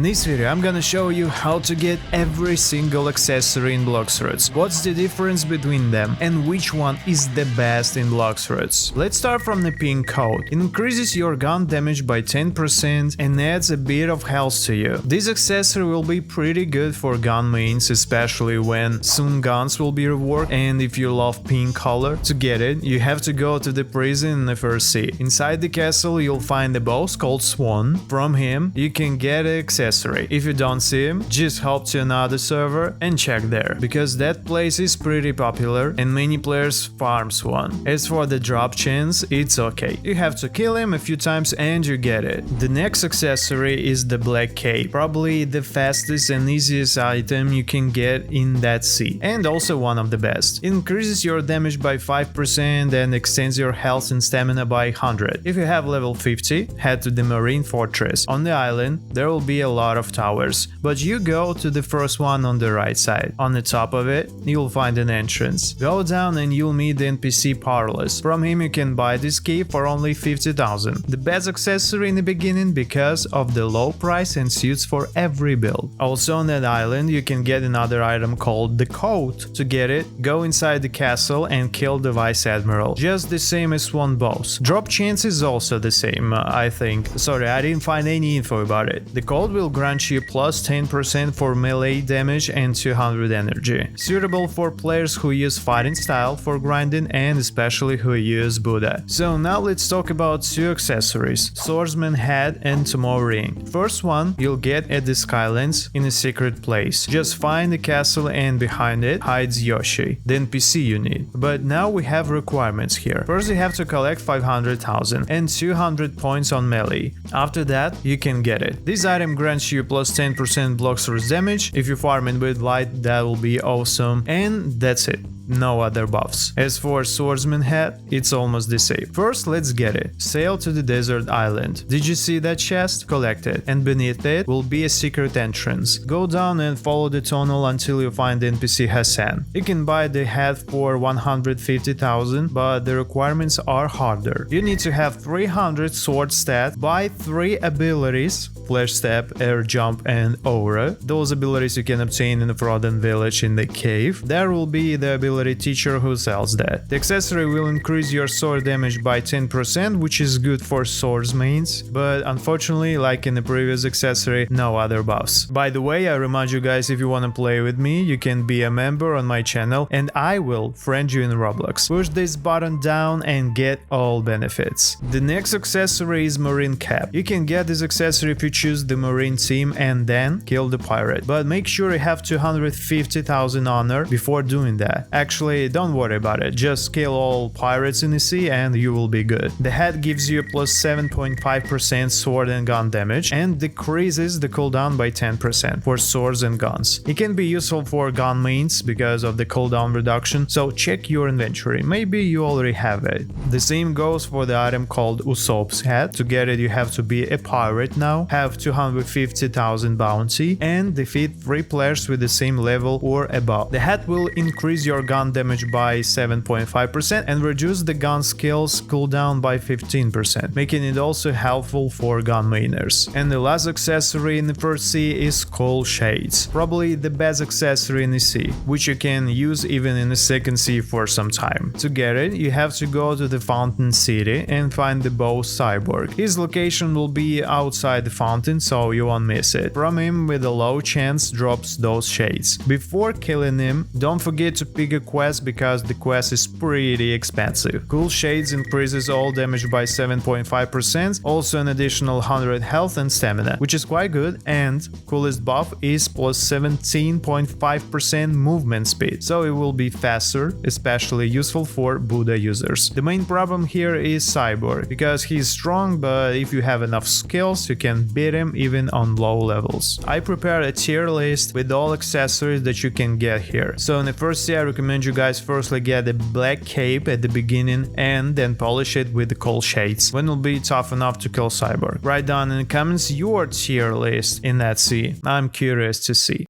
In this video I'm gonna show you how to get every single accessory in Blox Fruits, what's the difference between them, and which one is the best in Blox Fruits. Let's start from the pink coat. It increases your gun damage by 10% and adds a bit of health to you. This accessory will be pretty good for gun mains, especially when soon guns will be reworked, and if you love pink color. To get it, you have to go to the prison in the first sea. Inside the castle you'll find a boss called Swan. From him you can get an accessory. If you don't see him, just hop to another server and check there, because that place is pretty popular and many players farm Swan. As for the drop chance, it's okay. You have to kill him a few times and you get it. The next accessory is the black cape, probably the fastest and easiest item you can get in that sea, and also one of the best. It increases your damage by 5% and extends your health and stamina by 100. If you have level 50, head to the Marine Fortress. On the island there will be a lot of towers, but you go to the first one on the right side. On the top of it you'll find an entrance. Go down and you'll meet the NPC Parlous. From him you can buy this key for only 50,000. The best accessory in the beginning because of the low price and suits for every build. Also on that island you can get another item called the coat. To get it, go inside the castle and kill the Vice Admiral. Just the same as one boss. Drop chance is also the same, I think. Sorry, I didn't find any info about it. The coat will grant you plus 10% for melee damage and 200 energy. Suitable for players who use fighting style for grinding and especially who use Buddha. So now let's talk about two accessories, Swordsman Hat and Tomorrow Ring. First one you'll get at the Skylands in a secret place. Just find the castle and behind it hides Yoshi, the NPC you need. But now we have requirements here. First you have to collect 500,000 and 200 points on melee. After that you can get it. This item grants you plus 10% Blox Fruits damage. If you farm it with light, that will be awesome, and that's it. No other buffs. As for Swordsman Hat, it's almost the same. First, let's get it. Sail to the desert island. Did you see that chest? Collect it, and beneath it will be a secret entrance. Go down and follow the tunnel until you find the NPC Hassan. You can buy the hat for 150,000, but the requirements are harder. You need to have 300 sword stat, buy 3 abilities, Flash Step, Air Jump and Aura. Those abilities you can obtain in the Frozen Village in the cave. There will be the ability teacher who sells that. The accessory will increase your sword damage by 10%, which is good for swords mains, but unfortunately, like in the previous accessory, no other buffs. By the way, I remind you guys, if you want to play with me, you can be a member on my channel and I will friend you in Roblox. Push this button down and get all benefits. The next accessory is Marine Cap. You can get this accessory if you choose the Marine team and then kill the pirate, but make sure you have 250,000 honor before doing that. Actually, don't worry about it, just kill all pirates in the sea and you will be good. The hat gives you plus 7.5% sword and gun damage and decreases the cooldown by 10% for swords and guns. It can be useful for gun mains because of the cooldown reduction, so check your inventory, maybe you already have it. The same goes for the item called Usopp's hat. To get it you have to be a pirate now, have 250,000 bounty and defeat 3 players with the same level or above. The hat will increase your gun damage by 7.5% and reduce the gun skills cooldown by 15%, making it also helpful for gun mainers. And the last accessory in the first sea is Cool Shades, probably the best accessory in the sea, which you can use even in the second sea for some time. To get it, you have to go to the Fountain City and find the boss Cyborg. His location will be outside the fountain, so you won't miss it. From him with a low chance drops those shades. Before killing him, don't forget to pick a quest because the quest is pretty expensive. Cool Shades increases all damage by 7.5%, also an additional 100 health and stamina, which is quite good, and coolest buff is plus 17.5% movement speed, so it will be faster, especially useful for Buddha users. The main problem here is Cyborg, because he's strong, but if you have enough skills you can beat him even on low levels. I prepared a tier list with all accessories that you can get here. So in the first tier I recommend you guys firstly get a black cape at the beginning and then polish it with the Cool Shades when it'll be tough enough to kill Cyborg. Write down in the comments your tier list in that sea. I'm curious to see.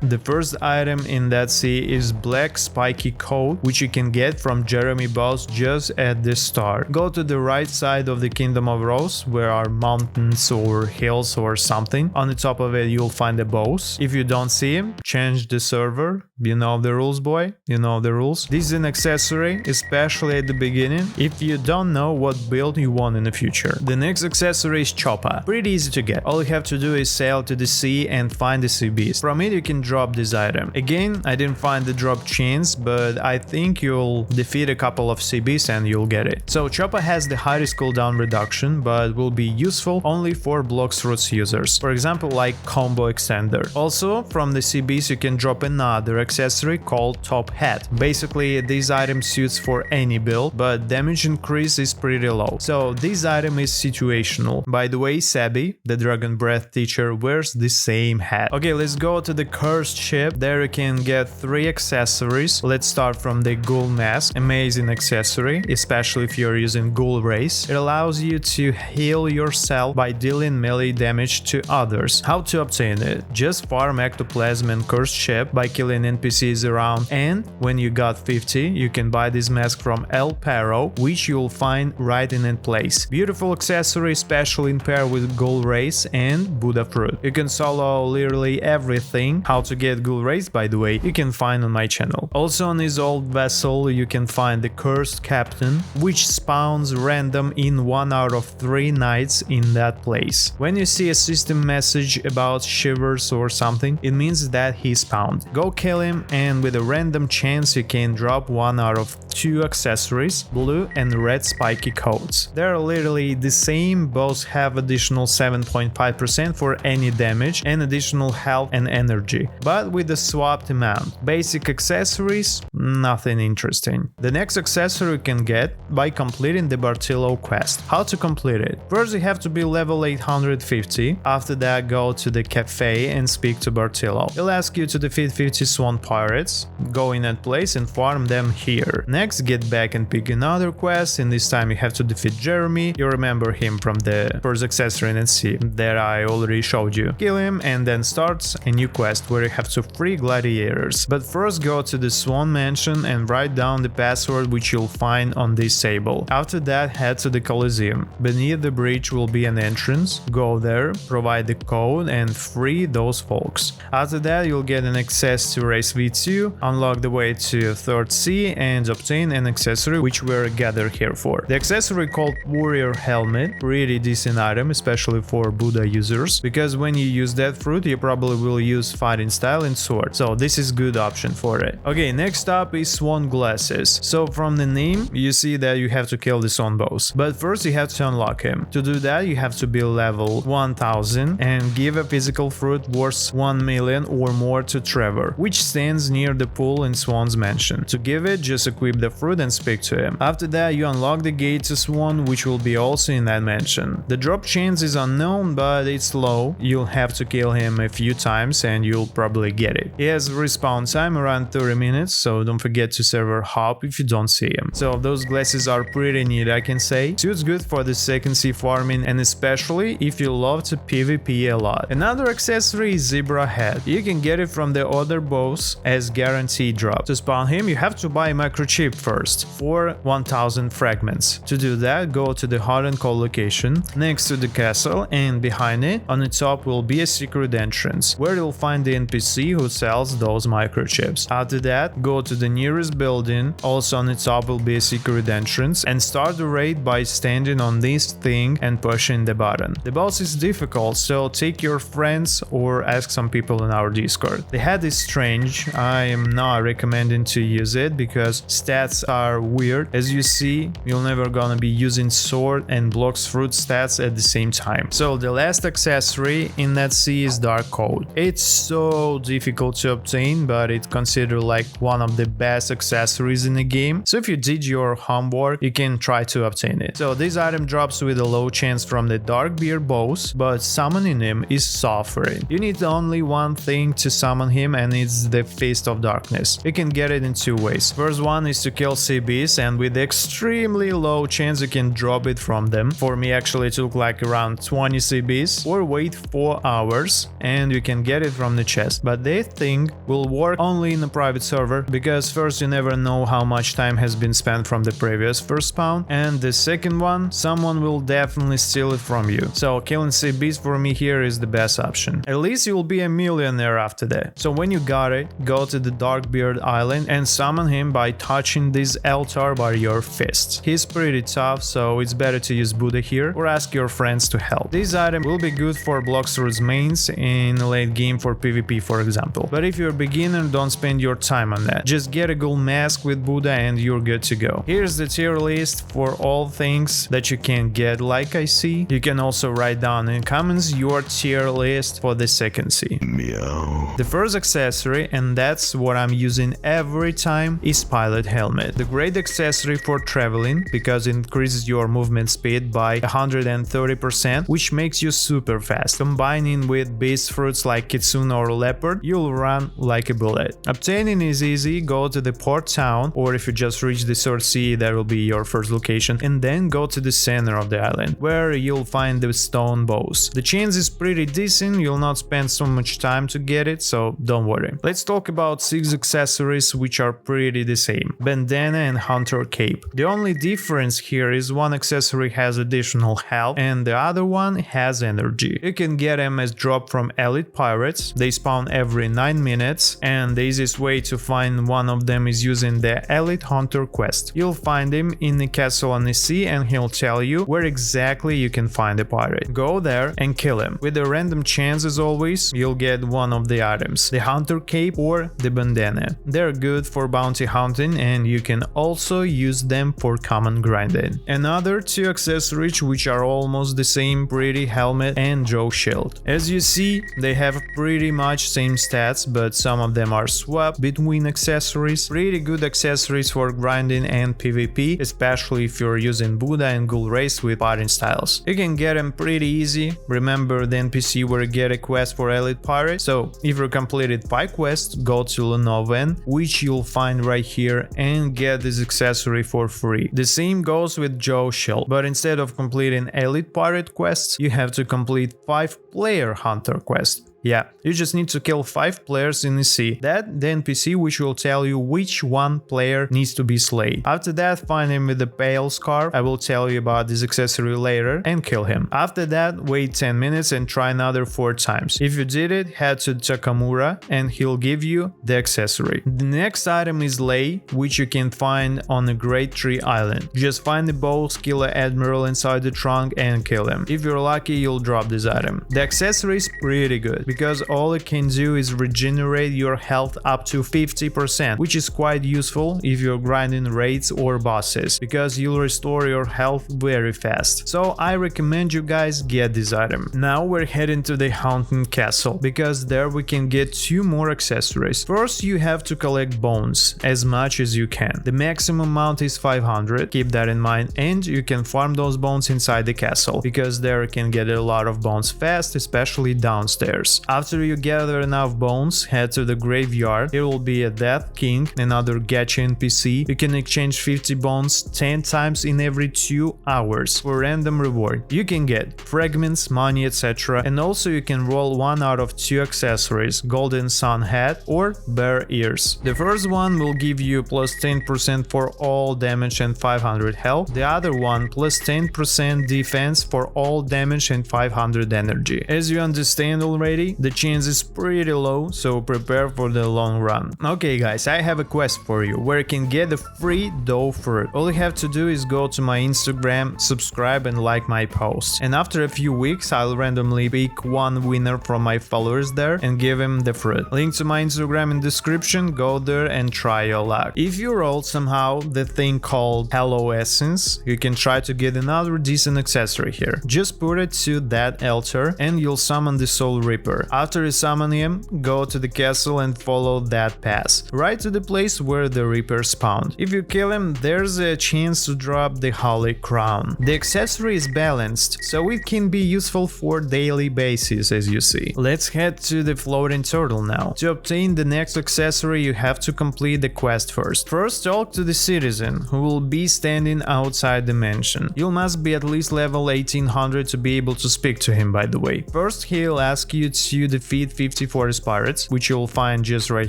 The first item in that sea is black spiky coat, which you can get from Jeremy boss just at the start. Go to the right side of the Kingdom of Rose, where are mountains or hills or something. On the top of it you'll find a boss. If you don't see him, change the server. You know the rules, boy. You know the rules. This is an accessory, especially at the beginning, if you don't know what build you want in the future. The next accessory is Choppa. Pretty easy to get. All you have to do is sail to the sea and find the sea beast. From it you can drop this item. Again, I didn't find the drop chains, but I think you'll defeat a couple of sea beasts and you'll get it. So Choppa has the highest cooldown reduction, but will be useful only for Blox Fruits users. For example, like combo extender. Also, from the sea beast you can drop another accessory called Top Hat. Basically, this item suits for any build, but damage increase is pretty low. So this item is situational. By the way, Sabi, the Dragon Breath teacher, wears the same hat. Okay, let's go to the cursed ship. There you can get 3 accessories. Let's start from the Ghoul Mask. Amazing accessory, especially if you're using Ghoul Race. It allows you to heal yourself by dealing melee damage to others. How to obtain it? Just farm Ectoplasm and Cursed Ship by killing NPCs around, and when you got 50 you can buy this mask from El Perro, which you'll find right in that place. Beautiful accessory, especially in pair with Ghoul Race and Buddha Fruit. You can solo literally everything. How to get Ghoul Race, by the way, you can find on my channel. Also on his old vessel you can find the Cursed Captain, which spawns random in 1 out of 3 nights in that place. When you see a system message about shivers or something, it means that he spawned. Go kill him, and with a random chance you can drop 1 out of 2 accessories, blue and red spiky coats. They're literally the same, both have additional 7.5% for any damage and additional health and energy, but with the swapped amount. Basic accessories, nothing interesting. The next accessory you can get by completing the Bartillo quest. How to complete it? First you have to be level 850, after that go to the cafe and speak to Bartillo. He'll ask you to defeat 50 swan pirates, go in that place and farm them here. Next get back and pick another quest, and this time you have to defeat Jeremy. You remember him from the first accessory in sea that I already showed you. Kill him and then starts a new quest where you have to free gladiators. But first go to the Swan Mansion and write down the password which you'll find on this table. After that head to the Coliseum. Beneath the bridge will be an entrance. Go there, provide the code and free those folks. After that you'll get an access to race V2, unlock the way to 3rd sea and obtain an accessory which we're gathered here for. The accessory called Warrior Helmet, pretty decent item, especially for Buddha users, because when you use that fruit you probably will use fighting style and sword, so this is good option for it. Okay, next up is Swan Glasses. So from the name you see that you have to kill the Swan boss, but first you have to unlock him. To do that you have to be level 1000 and give a physical fruit worth 1 million or more to Trevor, which stands near the pool in Swan's Mansion. To give it, just equip the fruit and speak to him. After that you unlock the gate to Swan, which will be also in that mansion. The drop chance is unknown, but it's low. You'll have to kill him a few times and you'll probably get it. He has respawn time around 30 minutes, so don't forget to server hop if you don't see him. So those glasses are pretty neat, I can say. Suits good for the second sea farming, and especially if you love to PvP a lot. Another accessory is Zebra Head. You can get it from the other boss as guaranteed drop. To spawn him you have to buy a microchip first for 1000 fragments. To do that, go to the hot and cold location next to the castle, and behind it on the top will be a secret entrance where you'll find the NPC who sells those microchips. After that, go to the nearest building, also on the top will be a secret entrance, and start the raid by standing on this thing and pushing the button. The boss is difficult, so take your friends or ask some people in our Discord. The head is strange, I am not recommending to use it because stats are weird. As you see, you're never gonna be using sword and Blox Fruit stats at the same time. So the last accessory in that sea is Dark Coat. It's so difficult to obtain, but it's considered like one of the best accessories in the game. So if you did your homework, you can try to obtain it. So this item drops with a low chance from the Dark Beer boss, but summoning him is suffering. You need only one thing to summon him, and it's the Fist of Darkness. You can get it in 2 ways. First one is to kill sea beasts, and with extremely low chance you can drop it from them. For me actually it took like around 20 sea beasts, or wait 4 hours and you can get it from the chest. chest, but this thing will work only in a private server, because first, you never know how much time has been spent from the previous first spawn, and the second one, someone will definitely steal it from you. So killing CBs for me here is the best option. At least you will be a millionaire after that. So when you got it, go to the Darkbeard Island and summon him by touching this altar by your fists. He's pretty tough, so it's better to use Buddha here or ask your friends to help. This item will be good for Blox Fruits mains in late game for PvP, for example. But if you're a beginner, don't spend your time on that. Just get a gold mask with Buddha and you're good to go. Here's the tier list for all things that you can get like I see. You can also write down in comments your tier list for the second C. Meow. The first accessory, and that's what I'm using every time, is Pilot Helmet. The great accessory for traveling, because it increases your movement speed by 130%, which makes you super fast. Combining with beast fruits like Kitsune or Leopard, you'll run like a bullet. Obtaining is easy. Go to the port town, or if you just reach the third sea, that will be your first location, and then go to the center of the island, where you'll find the stone bows. The chance is pretty decent, you'll not spend so much time to get it, so don't worry. Let's talk about 6 accessories which are pretty the same: bandana and hunter cape. The only difference here is one accessory has additional health and the other one has energy. You can get them as drop from elite pirates. They spawn every 9 minutes, and the easiest way to find one of them is using the elite hunter quest. You'll find him in the castle on the sea, and he'll tell you where exactly you can find a pirate. Go there and kill him. With a random chance as always, you'll get one of the items: the hunter cape or the bandana. They're good for bounty hunting, and you can also use them for common grinding. Another 2 accessories which are almost the same: pretty helmet and Joe shield. As you see, they have pretty much same stats, but some of them are swapped between accessories. Pretty good accessories for grinding and PvP, especially if you're using Buddha and Ghoul Race with fighting styles. You can get them pretty easy. Remember the NPC where you get a quest for elite pirate? So if you completed 5 quests, go to Lenoven, which you'll find right here, and get this accessory for free. The same goes with Joe shield, but instead of completing elite pirate quests, you have to complete 5 player hunter quests. Yeah, you just need to kill 5 players in the sea. That the NPC which will tell you which one player needs to be slain. After that, find him with the pale scarf. I will tell you about this accessory later, and kill him. After that, wait 10 minutes and try another 4 times. If you did it, head to Takamura and he'll give you the accessory. The next item is Lei, which you can find on the Great Tree Island. Just find the boss, kill an admiral inside the trunk and kill him. If you're lucky, you'll drop this item. The accessory is pretty good, because all it can do is regenerate your health up to 50%, which is quite useful if you're grinding raids or bosses, because you'll restore your health very fast. So I recommend you guys get this item. Now we're heading to the Haunted Castle, because there we can get 2 more accessories. First, you have to collect bones, as much as you can. The maximum amount is 500, keep that in mind, and you can farm those bones inside the castle, because there you can get a lot of bones fast, especially downstairs. After you gather enough bones, head to the graveyard. Here will be a Death King, another gacha NPC. You can exchange 50 bones 10 times in every 2 hours for random reward. You can get fragments, money, etc. And also you can roll 1 out of 2 accessories: Golden Sun Hat or Bear Ears. The first one will give you plus 10% for all damage and 500 health. The other one plus 10% defense for all damage and 500 energy. As you understand already, the chance is pretty low, so prepare for the long run. Okay guys, I have a quest for you where you can get a free dough fruit. All you have to do is go to my Instagram, subscribe and like my posts. And after a few weeks, I'll randomly pick one winner from my followers there and give him the fruit. Link to my Instagram in description, go there and try your luck. If you roll somehow the thing called Hello Essence, you can try to get another decent accessory here. Just put it to that altar and you'll summon the Soul Reaper. After you summon him, go to the castle and follow that path, right to the place where the Reaper spawned. If you kill him, there's a chance to drop the Holy Crown. The accessory is balanced, so it can be useful for daily basis, as you see. Let's head to the Floating Turtle now. To obtain the next accessory, you have to complete the quest first. First, talk to the citizen, who will be standing outside the mansion. You must be at least level 1800 to be able to speak to him, by the way. First, he'll ask you once you defeat 50 forest pirates, which you'll find just right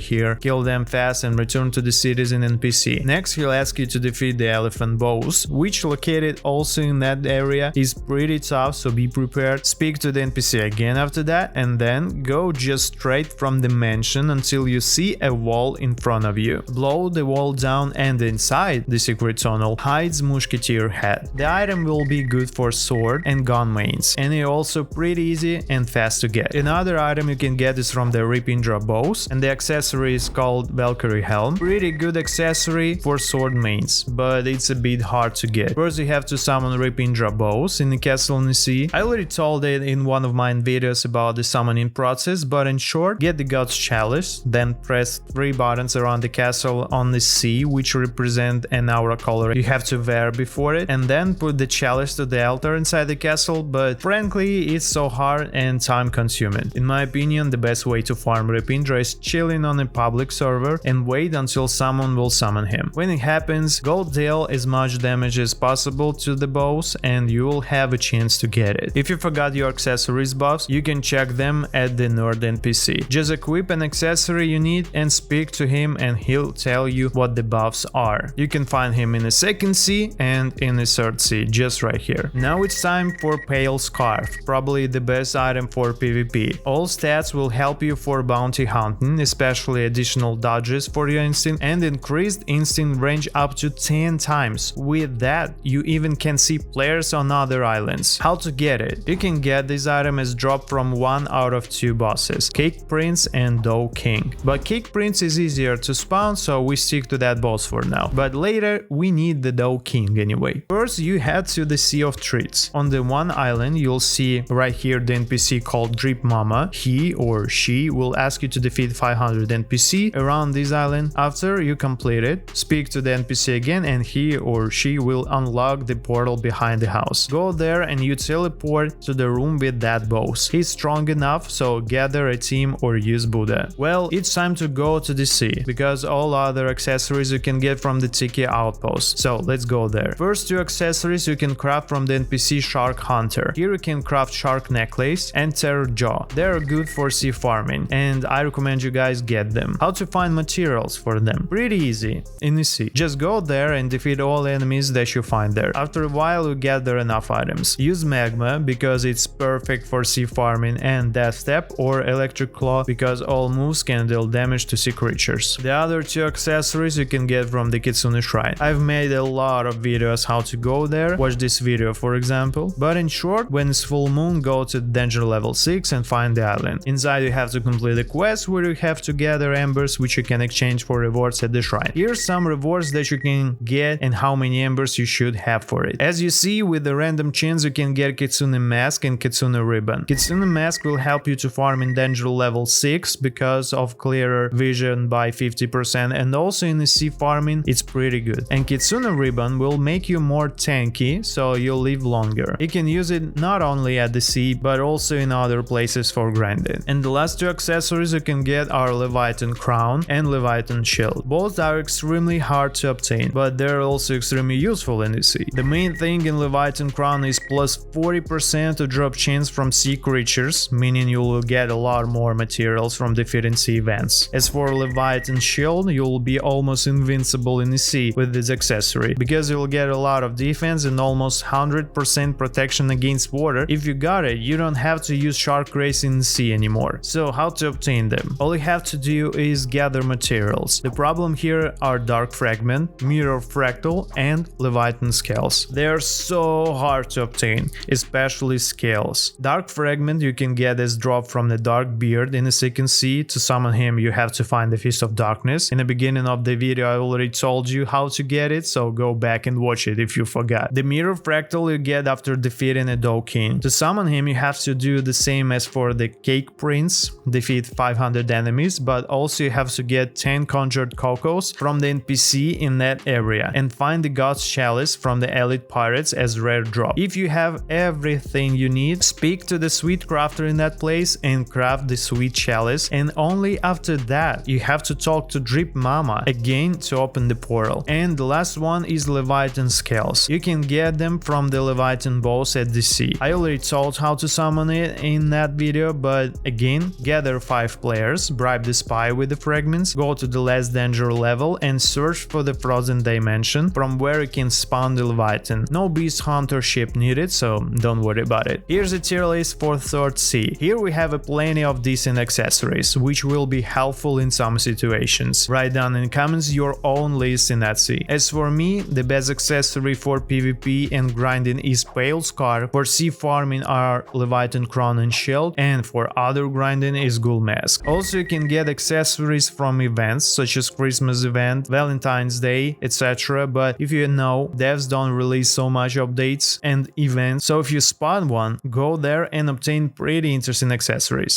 here, kill them fast and return to the citizen NPC. Next, he'll ask you to defeat the elephant boss, which located also in that area is pretty tough, so be prepared. Speak to the NPC again after that, and then go just straight from the mansion until you see a wall in front of you. Blow the wall down, and inside the secret tunnel hides Musketeer head. The item will be good for sword and gun mains, and it's also pretty easy and fast to get. Another item you can get is from the Ripindra bows, and the accessory is called Valkyrie helm. Pretty good accessory for sword mains, but it's a bit hard to get. First you have to summon Ripindra bows in the castle in the sea. I already told it in one of my videos about the summoning process, but in short, get the God's Chalice, then press 3 buttons around the castle on the sea, which represent an aura color you have to wear before it, and then put the chalice to the altar inside the castle, but frankly it's so hard and time consuming. In my opinion, the best way to farm Ripindra is chilling on a public server and wait until someone will summon him. When it happens, go deal as much damage as possible to the boss and you will have a chance to get it. If you forgot your accessories buffs, you can check them at the Nerd NPC. Just equip an accessory you need and speak to him and he'll tell you what the buffs are. You can find him in the second sea and in the third sea, just right here. Now it's time for Pale Scarf, probably the best item for PvP. All stats will help you for bounty hunting, especially additional dodges for your instinct and increased instinct range up to 10 times. With that, you even can see players on other islands. How to get it? You can get this item as drop from one out of 2 bosses, Cake Prince and Dough King. But Cake Prince is easier to spawn, so we stick to that boss for now. But later, we need the Dough King anyway. First, you head to the Sea of Treats. On the one island, you'll see right here the NPC called Drip Mama. He or she will ask you to defeat 500 NPC around this island. After you complete it, speak to the NPC again and he or she will unlock the portal behind the house. Go there and you teleport to the room with that boss. He's strong enough, so gather a team or use Buddha. Well, it's time to go to the sea, because all other accessories you can get from the Tiki outpost. So let's go there. First 2 accessories you can craft from the NPC Shark Hunter. Here you can craft Shark Necklace and Terror Jaw. They're good for sea farming and I recommend you guys get them. How to find materials for them? Pretty easy. In the sea, just go there and defeat all enemies that you find there. After a while you gather enough items. Use Magma because it's perfect for sea farming, and Death Step or Electric Claw because all moves can deal damage to sea creatures. The other 2 accessories you can get from the Kitsune Shrine. I've made a lot of videos how to go there, watch this video for example, but in short, when it's full moon, go to danger level 6 and find the island. Inside you have to complete a quest where you have to gather embers which you can exchange for rewards at the shrine. Here's some rewards that you can get and how many embers you should have for it. As you see, with the random chins you can get Kitsune Mask and Kitsune Ribbon. Kitsune Mask will help you to farm in danger level 6 because of clearer vision by 50%, and also in the sea farming it's pretty good. And Kitsune Ribbon will make you more tanky, so you'll live longer. You can use it not only at the sea but also in other places for grinding. And the last 2 accessories you can get are Leviathan Crown and Leviathan Shield. Both are extremely hard to obtain, but they're also extremely useful in the sea. The main thing in Leviathan Crown is plus 40% to drop chains from sea creatures, meaning you will get a lot more materials from defeating sea events. As for Leviathan Shield, you will be almost invincible in the sea with this accessory, because you will get a lot of defense and almost 100% protection against water. If you got it, you don't have to use shark rays in the sea anymore. So how to obtain them? All you have to do is gather materials. The problem here are Dark Fragment, Mirror Fractal and Leviathan Scales. They are so hard to obtain, especially scales. Dark Fragment you can get as drop from the Dark Beard in the second sea. To summon him you have to find the Fist of Darkness. In the beginning of the video I already told you how to get it, so go back and watch it if you forgot. The Mirror Fractal you get after defeating a Dough King. To summon him you have to do the same as for the Cake Prince, defeat 500 enemies, but also you have to get 10 Conjured Cocos from the NPC in that area and find the God's Chalice from the Elite Pirates as rare drop. If you have everything you need, speak to the Sweet Crafter in that place and craft the Sweet Chalice, and only after that you have to talk to Drip Mama again to open the portal. And the last one is Leviathan Scales. You can get them from the Leviathan boss at the sea. I already told how to summon it in that video, video, but again, gather 5 players, bribe the spy with the fragments, go to the less danger level and search for the frozen dimension from where you can spawn the Leviathan. No beast hunter ship needed, so don't worry about it. Here's a tier list for 3rd sea. Here we have plenty of decent accessories, which will be helpful in some situations. Write down in comments your own list in that sea. As for me, the best accessory for PvP and grinding is Pale Scar, for sea farming are Leviathan Crown and Shield, and for other grinding is Ghoul Mask. Also, you can get accessories from events such as Christmas event, Valentine's Day, etc. But if you know, devs don't release so much updates and events, so if you spot one, go there and obtain pretty interesting accessories.